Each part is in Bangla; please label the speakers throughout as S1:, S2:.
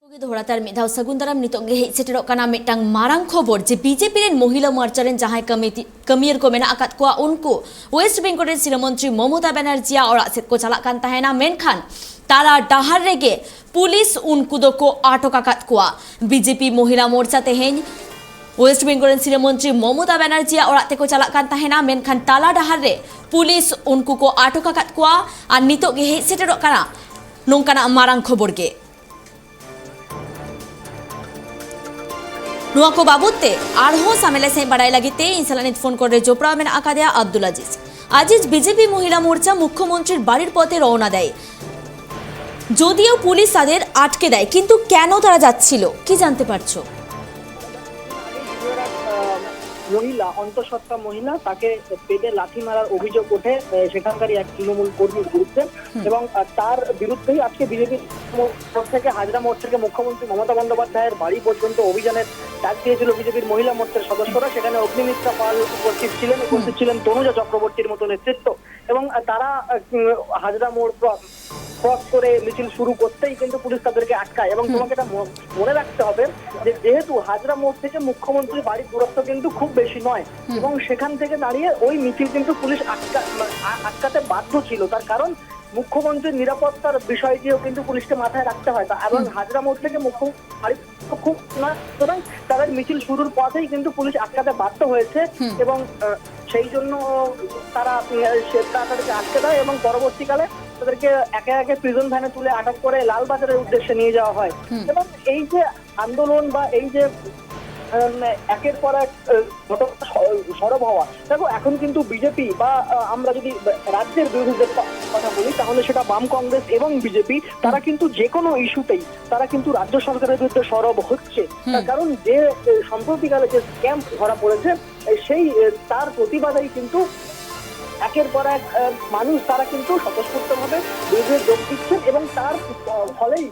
S1: धोड़ातार मिधाव सगुंदाराम नितोग गे हेज सेटेरोग काना मिटटांग मारांग खबर जे बीजेपी रेन महिला मोर्चा रेन जहां कमियर को मेना आकात कोआ उनको वेस्ट बेंगल रेन सिरामंत्री ममता बनर्जिया ओड़ा सेट को चालाक कान ताहेना मेनखान ताला डाहार रेगे पुलिस उनको दको आटक आकात कोआ बीजेपी महिला मोर्चा तेहेñ वेस्ट बेंगल रेन सिरामंत्री ममता बनर्जिया ओड़ा तेको चालाक कान ताहेना मेनखान ताला डाहार रे पुलिस उनको को आटक आकात कोआ आर नितोग गे हेज सेटेरोग काना नोंकाना मारांग खबर गे नुआ को बाबूते आरहो सामेले से बड़ाई लगिते इंसालानित फोन करे जोपड़ा में आकादिया अब्दुल আজিজ बीजेपी महिला मोर्चा मुख्यमंत्री बाड़ीर पथे रওনা দেয় যদিও পুলিশ তাদের আটকে দেয় কিন্তু কেন তারা যাচ্ছিল কি জানতে পারছো
S2: महिला अंतसत्ता महिला ताके पेटे लाठी मारार अभियोग उठे सेखानकार एक तृणमूल कर्मीर बिरुद्धे एवं तार बिरुद्धेई आजके बीजेपी থেকে হাজরা মোড় থেকে মুখ্যমন্ত্রী মমতা বন্দ্যোপাধ্যায়ের বাড়ি পর্যন্ত অভিযানের ডাক দিয়েছিল বিজেপির মহিলা মোর্চার সদস্যরা। সেখানে অগ্নিমিত্রা পাল উপস্থিত ছিলেন তনুজা চক্রবর্তীর মতো নেতৃত্ব এবং তারা হাজরা মোড় ক্রস করে মিছিল শুরু করতেই কিন্তু পুলিশ তাদেরকে আটকায় এবং তোমাকে এটা মনে রাখতে হবে যে যেহেতু হাজরা মোড় থেকে মুখ্যমন্ত্রীর বাড়ির দূরত্ব কিন্তু খুব বেশি নয় এবং সেখান থেকে দাঁড়িয়ে ওই মিছিল কিন্তু পুলিশ আটকাতে বাধ্য ছিল। তার কারণ মুখ্যমন্ত্রীর নিরাপত্তার বিষয়টিও কিন্তু পুলিশকে মাথায় রাখতে হয় এবং হাজরা মোড় থেকে মুখ্যমন্ত্রী খুব সুতরাং তাদের মিছিল শুরুর পথেই কিন্তু পুলিশ আটকাতে বাধ্য হয়েছে এবং সেই জন্য তারা তাদেরকে আটকে দেয় এবং পরবর্তীকালে তাদেরকে একে একে প্রিজন ভ্যানে তুলে আটক করে লালবাজারের উদ্দেশ্যে নিয়ে যাওয়া হয় এবং এই যে আন্দোলন বা এই যে একের পর এক সরব হওয়া দেখো এখন কিন্তু বিজেপি বা আমরা যদি রাজ্যের বিরোধীদের কথা বলি তাহলে সেটা বাম কংগ্রেস এবং বিজেপি তারা কিন্তু যে কোনো ইস্যুতেই তারা কিন্তু রাজ্য সরকারের বিরুদ্ধে সরব হচ্ছে। তার কারণ যে সম্প্রতিকালে যে স্ক্যাম ধরা পড়েছে সেই তার প্রতিবাদেই কিন্তু একের পর এক মানুষ তারা কিন্তু স্বতঃস্ফূর্তভাবে বিরোধী যোগ দিচ্ছেন এবং তার ফলেই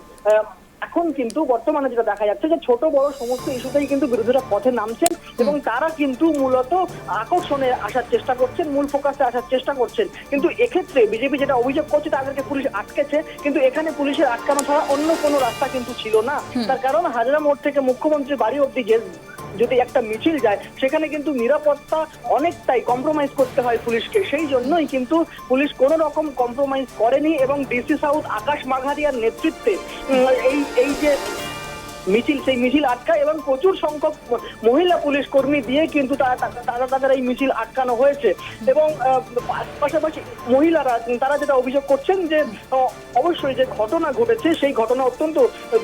S2: এখন কিন্তু বর্তমানে যেটা দেখা যাচ্ছে যে ছোট বড় সমস্ত ইস্যুতেই কিন্তু বিরোধীরা পথে নামছেন এবং তারা কিন্তু মূলত আকর্ষণে আসার চেষ্টা করছেন, মূল ফোকাসে আসার চেষ্টা করছেন। কিন্তু এক্ষেত্রে বিজেপি যেটা অভিযোগ করছে তাদেরকে পুলিশ আটকেছে কিন্তু এখানে পুলিশের আটকানো ছাড়া অন্য কোনো রাস্তা কিন্তু ছিল না। তার কারণ হাজরা মোড় থেকে মুখ্যমন্ত্রীর বাড়ি অব্দি যদি একটা মিছিল যায় সেখানে কিন্তু নিরাপত্তা অনেকটাই কম্প্রোমাইজ করতে হয় পুলিশকে, সেই জন্যই কিন্তু পুলিশ কোনো রকম কম্প্রোমাইজ করেনি এবং ডিসি সাউথ আকাশ মাঘারিয়ার নেতৃত্বে এই যে মিছিল সেই মিছিল আটকায় এবং প্রচুর সংখ্যক মহিলা পুলিশ কর্মী দিয়ে কিন্তু তাদের এই মিছিল আটকানো হয়েছে এবং পাশাপাশি মহিলারা তারা যেটা অভিযোগ করছেন যে অবশ্যই যে ঘটনা ঘটেছে সেই ঘটনা অত্যন্ত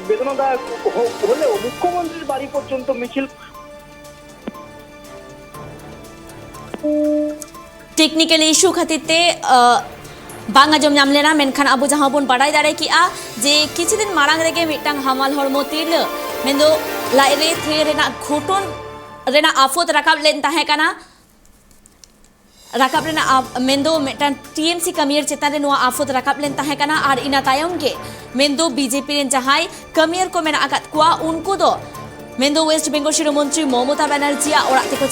S2: বেদনাদায়ক হলেও মুখ্যমন্ত্রীর বাড়ি পর্যন্ত মিছিল
S1: टेक्निकल इश्यू खातिर बांगा जम नाम लेना मेनखान अब जहां बन बाड़ाई दाड़े की जे किछि दिन मारांग रेगे मिटांग हमाल हरमो तिरले मेंदो लाइरे थे रेना घोटन रेना आफत राकाब लेन ताहे काना राकाब रेना मेंदो मेटान टीएमसी कमियर चेतान रे नुआ आफत राकाब लेन ताहे काना आर इना तायम गे मेंदो बीजेपी रेन जहाय कमियर को मेना आकात कुआ उनको दो मेंदो वेस्ट बेंगल शिरोमंत्री ममता बनर्जिया ओड़ा तेको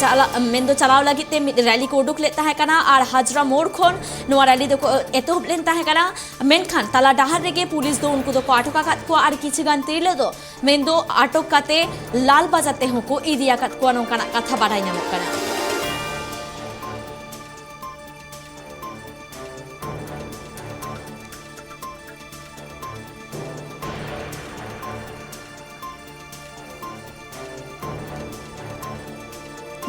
S1: मेंदो चलाव लगित ते रैली को उडुक ले ताहे काना आर हाजरा मोड़ खन नुआ रैली दो एतोहब लेन ताहे काना मेनखान ताला डाहार रेगे पुलिस दो उनको दो को आटक आकात को आर किछि गान तिरले दो मेंदो आटक काते लाल बाजाते होको इदी आकात को नोंकाना कथा बाडाय नामक काना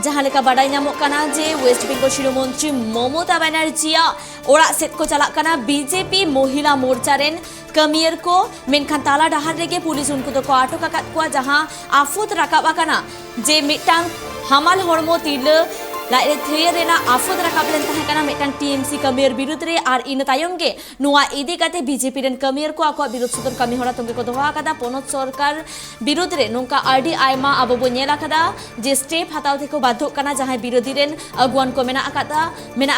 S1: जहां लेका बाडाय नामक काना जे वेस्ट बेंगल शिरोमंत्री ममता बनर्जिया ओड़ा सेट को चला काना बीजेपी महिला मोर्चा रेन कमियर को मेनखान ताला डाहार रेगे पुलिस उनको तो आटक आकात को जहां आफत राकाब काना जे मिटांग हमाल हरमो तिरले लाइरे थ्रियर रेना आफत राकाब लेन ताहे काना मिटांग टीएमसी कमियर बिरुद्ध रे आर इन तायम गे नुआ इदी काते बीजेपी रेन कमियर को आको बिरुद्ध सुतर कमी हरा तंगे को दोहा कादा पोनत सरकार बिरुद्ध रे नोंका आरडी आयमा आबो बो नेला कादा जे स्टेप हताव थेको बाध्य काना जहां बिरोधी रेन अगुवान को मेना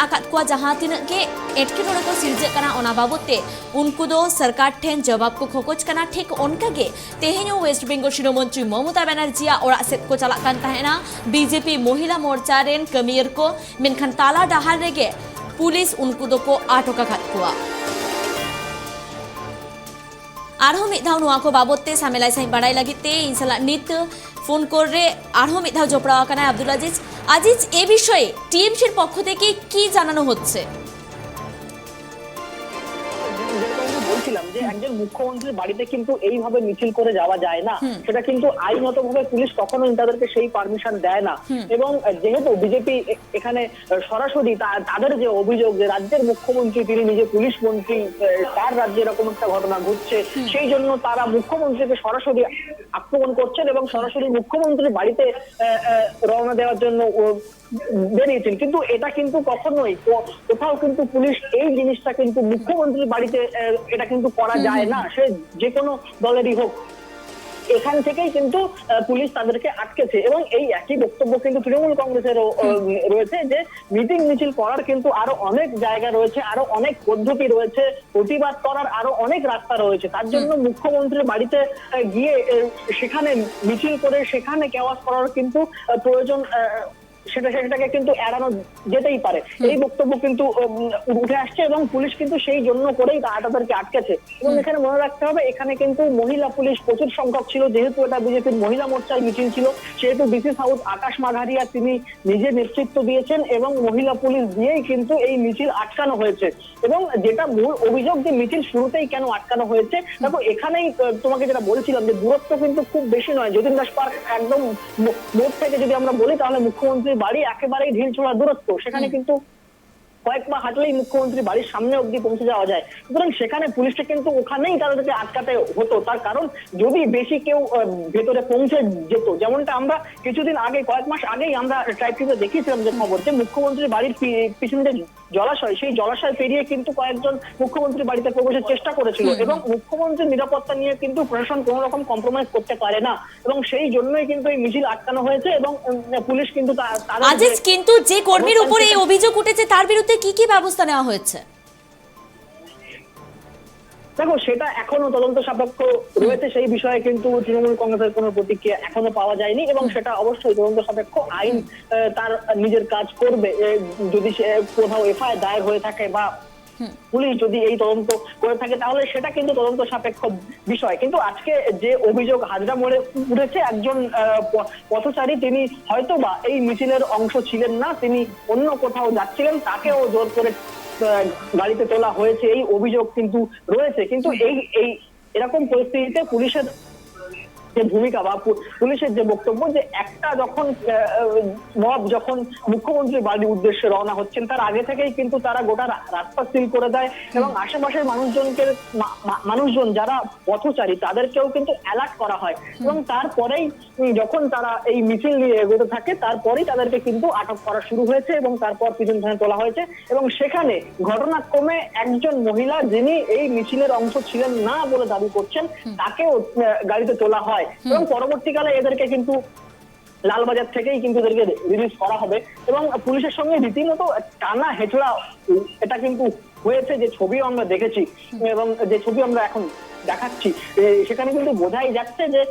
S1: आकात को जहां तिना के एटकेटोड़े को सिरजे काना ओना बाबते उनको दो सरकार ठेन जवाब को खोकोच काना ठीक उनका गे तेहेनो वेस्ट बेंगल शिरोमंत्री ममता बनर्जिया ओड़ा सेट को चला कान ताहेना बीजेपी महिला मोर्चा रेन कमियर को मेनखान ताला डाहार रेगे पुलिस उनको दो को आटक आकात कुआ ᱟᱨᱦᱚᱸ ᱢᱤᱫ ᱫᱷᱟᱣ ᱱᱚᱣᱟ ᱠᱚ ᱵᱟᱵᱚᱫ ᱛᱮ ᱥᱟᱢᱮᱞᱟᱭ ᱥᱟᱺᱦᱤᱡ ᱵᱟᱲᱟᱭ ᱞᱟᱹᱜᱤᱫ ᱛᱮ ᱤᱧ ᱥᱟᱞᱟᱜ ᱱᱤᱛ ফোন করে আরও মিট ধাও জপড়াও আকানা আব্দুল আজিজ এ বিষয়ে টিএমসির পক্ষ থেকে কি জানানো হচ্ছে?
S2: বলছিলাম যে একজন মুখ্যমন্ত্রীর বাড়িতে কিন্তু এইভাবে মিছিল করে যাওয়া যায় না, সেটা কিন্তু আইনগতভাবে পুলিশ কখনোই তাদেরকে সেই পারমিশন দেয় না। এবং যেহেতু বিজেপি এখানে সরাসরি তাদের যে অভিযোগ যে রাজ্যের মুখ্যমন্ত্রী তিনি নিজে পুলিশ মন্ত্রী, তার রাজ্যে এরকম একটা ঘটনা ঘটছে, সেই জন্য তারা মুখ্যমন্ত্রীকে সরাসরি আক্রমণ করছেন এবং সরাসরি মুখ্যমন্ত্রীর বাড়িতে রওনা দেওয়ার জন্য বেরিয়েছেন। কিন্তু এটা কিন্তু কখনোই কোথাও কিন্তু পুলিশ এই জিনিসটা কিন্তু মুখ্যমন্ত্রীর বাড়িতে এটা কিন্তু করা যায় না, সে যে কোনো দলেরই হোক। এখান থেকেই কিন্তু পুলিশ তাদেরকে আটকেছে এবং এই একই বক্তব্য কিন্তু তৃণমূল কংগ্রেসেরও রয়েছে যে মিটিং মিছিল করার কিন্তু আরো অনেক জায়গা রয়েছে, আরো অনেক পদ্ধতি রয়েছে, প্রতিবাদ করার আরো অনেক রাস্তা রয়েছে। তার জন্য মুখ্যমন্ত্রীর বাড়িতে গিয়ে সেখানে মিছিল করে সেখানে কেওয়াস করার কিন্তু প্রয়োজন সেটাকে কিন্তু এড়ানো যেতেই পারে, এই বক্তব্য কিন্তু উঠে আসছে এবং পুলিশ কিন্তু সেই জন্য করেই তাদেরকে আটকেছে। এবং এখানে মনে রাখতে হবে এখানে কিন্তু মহিলা পুলিশ প্রচুর সংখ্যক ছিল, যেহেতু এটা বিজেপির মহিলা মোর্চার মিছিল ছিল, সেহেতু ডিসি সাউথ আকাশ মাঘারিয়া তিনি নিজে নেতৃত্ব দিয়েছেন এবং মহিলা পুলিশ দিয়েই কিন্তু এই মিছিল আটকানো হয়েছে। এবং যেটা মূল অভিযোগ যে মিছিল শুরুতেই কেন আটকানো হয়েছে, দেখো এখানেই তোমাকে যেটা বলছিলাম যে দূরত্ব কিন্তু খুব বেশি নয়, যতীন দাস পার্ক একদম মোড় থেকে যদি আমরা বলি তাহলে মুখ্যমন্ত্রী বাড়ি একেবারেই ঢিলছোড়া দূরত্ব, সেখানে কিন্তু কয়েক পা হাঁটলেই মুখ্যমন্ত্রী বাড়ির সামনে অব্দি পৌঁছে যাওয়া যায়। সুতরাং সেখানে পুলিশকে কিন্তু ওখানেই তাদেরকে আটকাতে হতো। তার কারণ যদি বেশি কেউ ভেতরে পৌঁছে যেত, যেমনটা আমরা কিছুদিন আগে কয়েক মাস আগেই আমরা ট্রাইব টিভিতে দেখিয়েছিলাম যে খবর যে মুখ্যমন্ত্রীর বাড়ির পিছনে যে জলাশয়, সেই জলাশয় পেরিয়ে কিন্তু কয়েকজন মুখ্যমন্ত্রীর বাড়িতে প্রবেশের চেষ্টা করেছিল এবং মুখ্যমন্ত্রীর নিরাপত্তা নিয়ে কিন্তু প্রশাসন কোনো রকম কম্প্রোমাইজ করতে পারে না এবং সেই জন্যই কিন্তু এই মিছিল আটকানো হয়েছে এবং পুলিশ কিন্তু
S1: আজিজ কিন্তু যে কর্মীর উপরে এই অভিযোগ উঠেছে তার বিরুদ্ধে কি কি ব্যবস্থা নেওয়া হয়েছে?
S2: দেখো সেটা এখনো তদন্ত সাপেক্ষ রয়েছে, সেই বিষয়ে কিন্তু তৃণমূল কংগ্রেসের কোনো প্রতিক্রিয়া এখনো পাওয়া যায়নি এবং সেটা অবশ্যই তদন্ত সাপেক্ষ, আইন তার নিজের কাজ করবে। যদি সে কোথাও এফআইআর দায়ের হয়ে থাকে বা পুলিশ যদি এই তদন্ত করে থাকে তাহলে সেটা কিন্তু তদন্ত সাপেক্ষ বিষয়। কিন্তু আজকে যে অভিযোগ হাজরা মোড়ে উঠেছে, একজন পথচারী তিনি হয়তো বা এই মিছিলের অংশ ছিলেন না, তিনি অন্য কোথাও যাচ্ছিলেন, তাকেও জোর করে গাড়িতে তোলা হয়েছে, এই অভিযোগ কিন্তু রয়েছে। কিন্তু এই এরকম পরিস্থিতিতে পুলিশের যে ভূমিকা বা পুলিশের যে বক্তব্য যে একটা যখন মব যখন মুখ্যমন্ত্রীর বাড়ির উদ্দেশ্যে রওনা হচ্ছেন তার আগে থেকেই কিন্তু তারা গোটা রাস্তা সিল করে দেয় এবং আশেপাশের মানুষজন যারা পথচারী তাদেরকেও কিন্তু অ্যালার্ট করা হয় এবং তারপরেই যখন তারা এই মিছিল নিয়ে এগোতে থাকে তারপরেই তাদেরকে কিন্তু আটক করা শুরু হয়েছে এবং তারপর পিছন থানে তোলা হয়েছে এবং সেখানে ঘটনাক্রমে একজন মহিলা যিনি এই মিছিলের অংশ ছিলেন না বলে দাবি করছেন তাকেও গাড়িতে তোলা হয় এবং পরবর্তীকালে এদেরকে কিন্তু লালবাজার থেকেই কিন্তু এদেরকে রিলিজ করা হবে এবং পুলিশের সঙ্গে রীতিমতো টানা হেঁচড়া এটা কিন্তু হয়েছে, যে ছবি আমরা দেখেছি এবং যে ছবি আমরা এখন দেখাচ্ছি সেখানে কিন্তু বোঝাই যাচ্ছে যে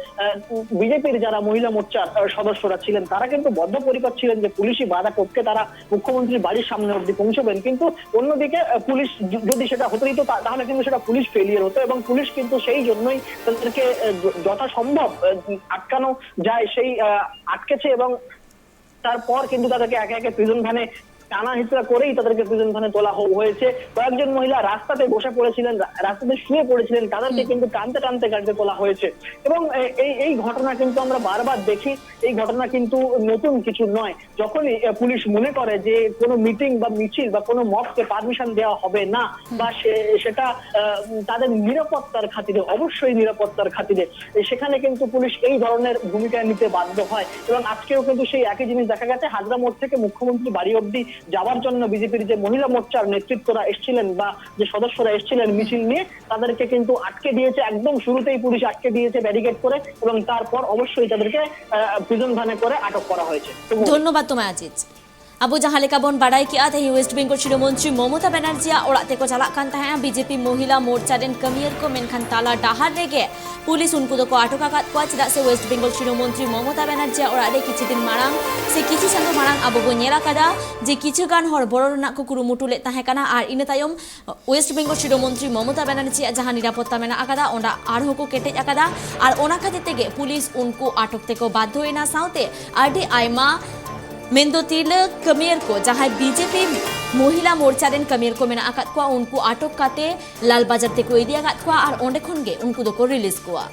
S2: বিজেপির যারা মহিলা মোর্চার সদস্যরা ছিলেন তারা কিন্তু বদ্ধপরিকর ছিলেন যে পুলিশি বাধা টপকে তারা মুখ্যমন্ত্রীর বাড়ির সামনে অব্দি পৌঁছবেন। কিন্তু অন্যদিকে পুলিশ যদি সেটা হতে দিত তাহলে কিন্তু সেটা পুলিশ ফেলিয়ার হতো এবং পুলিশ কিন্তু সেই জন্যই তাদেরকে যথাসম্ভব আটকানো যায় সেই আটকেছে এবং তারপর কিন্তু তাদেরকে একে একে প্রিজন ভ্যানে টানা হিচড়া করেই তাদেরকে প্রিজন ভ্যানে তোলা হয়েছে। কয়েকজন মহিলা রাস্তাতে বসে পড়েছিলেন, রাস্তাতে শুয়ে পড়েছিলেন, তাদেরকে কিন্তু টানতে টানতে গাড়িতে তোলা হয়েছে এবং এই ঘটনা কিন্তু আমরা বারবার দেখি, এই ঘটনা কিন্তু নতুন কিছু নয়। যখনই পুলিশ মনে করে যে কোনো মিটিং বা মিছিল বা কোনো মবকে পারমিশন দেওয়া হবে না বা সেটা তাদের নিরাপত্তার খাতিরে, অবশ্যই নিরাপত্তার খাতিরে, সেখানে কিন্তু পুলিশ এই ধরনের ভূমিকা নিতে বাধ্য হয় এবং আজকেও কিন্তু সেই একই জিনিস দেখা গেছে। হাজরা মোড় থেকে মুখ্যমন্ত্রী বাড়ি অব্দি যাওয়ার জন্য বিজেপির যে মহিলা মোর্চার নেতৃত্বরা এসেছিলেন বা যে সদস্যরা এসেছিলেন মিছিল নিয়ে তাদেরকে কিন্তু আটকে দিয়েছে, একদম শুরুতেই পুলিশ আটকে দিয়েছে ব্যারিকেড করে এবং তারপর অবশ্যই তাদেরকে প্রিজন ভ্যানে করে আটক করা হয়েছে।
S1: ধন্যবাদ তোমায় Aziz. Abu jahan leka bon badai ki tehi West Bengal Shiromantri Mamata Banerjee orak teko chalak kan tahen BJP Mohila Morcha ren kamier ko menkhan tala dahar rege police उनको दो आटक आकाद कोआ चेदा से वेस्ट बेंगल शिरोमंत्री ममता बनर्जी ओरा रे किछु दिन मारांग से किछु चांदो मारांग आबो बो नेला कादा जे किछु गान हर बरो रना को कुरुमुटु ले ताहे काना are in तायम waste Bengal शिरोमंत्री Mamata Banerjee जहां निरापत्ता मेना आकादा ओंडा आरहो को केटेज आकादा आर ओना खातिर तेगे पुलिस उनको आटक तेको बाध्य होइना साउते आरडी आइमा मेंदो तिलक कमियर को जहां बीजेपी महिला मोर्चा रेन कमियर को मेना आकाद कोआ उनको आटक काते लाल बाजार तेको इदी आकाद कोआ आर ओंडे खन गे उनको दो को रिलीज कोआ।